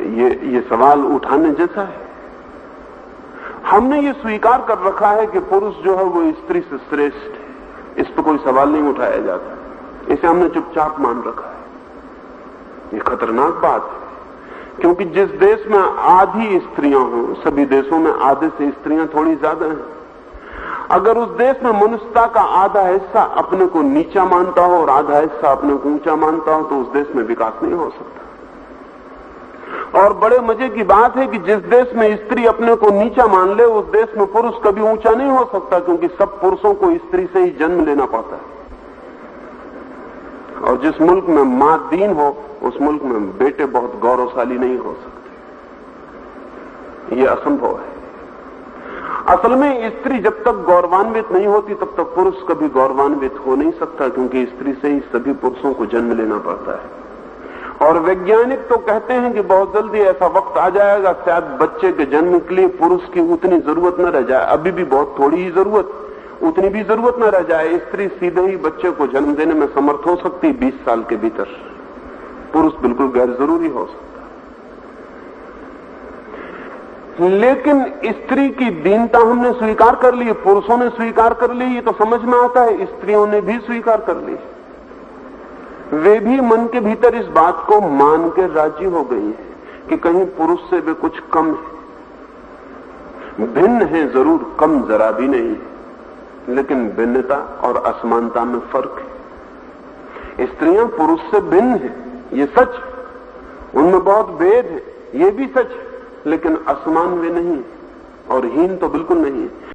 ये सवाल उठाने जैसा है। हमने ये स्वीकार कर रखा है कि पुरुष जो है वो स्त्री से श्रेष्ठ है, इस पर कोई सवाल नहीं उठाया जाता, इसे हमने चुपचाप मान रखा है। ये खतरनाक बात है, क्योंकि जिस देश में आधी स्त्रियां हो, सभी देशों में आधे से स्त्रियां थोड़ी ज्यादा हैं। अगर उस देश में मनुष्यता का आधा हिस्सा अपने को नीचा मानता हो और आधा हिस्सा अपने को ऊंचा मानता हो, तो उस देश में विकास नहीं हो सकता। और बड़े मजे की बात है कि जिस देश में स्त्री अपने को नीचा मान ले, उस देश में पुरुष कभी ऊंचा नहीं हो सकता, क्योंकि सब पुरुषों को स्त्री से ही जन्म लेना पड़ता है। और जिस मुल्क में मां दीन हो, उस मुल्क में बेटे बहुत गौरवशाली नहीं हो सकते। ये असंभव है। असल में स्त्री जब तक गौरवान्वित नहीं होती, तब तक पुरुष कभी गौरवान्वित हो नहीं सकता, क्योंकि स्त्री से ही सभी पुरुषों को जन्म लेना पड़ता है। और वैज्ञानिक तो कहते हैं कि बहुत जल्दी ऐसा वक्त आ जाएगा, शायद बच्चे के जन्म के लिए पुरुष की उतनी जरूरत न रह जाए। अभी भी बहुत थोड़ी ही जरूरत, उतनी भी जरूरत न रह जाए। स्त्री सीधे ही बच्चे को जन्म देने में समर्थ हो सकती 20 साल के भीतर। पुरुष बिल्कुल गैर जरूरी हो सकता। लेकिन स्त्री की दीनता हमने स्वीकार कर ली, पुरुषों ने स्वीकार कर ली, ये तो समझ में आता है। स्त्रियों ने भी स्वीकार कर ली। वे भी मन के भीतर इस बात को मान के राजी हो गई है कि कहीं पुरुष से वे कुछ कम है। भिन्न है जरूर, कम जरा भी नहीं है, लेकिन भिन्नता और असमानता में फर्क है। स्त्रियां पुरुष से भिन्न है, ये सच, उनमें बहुत भेद है, ये भी सच, लेकिन असमान वे नहीं और हीन तो बिल्कुल नहीं है।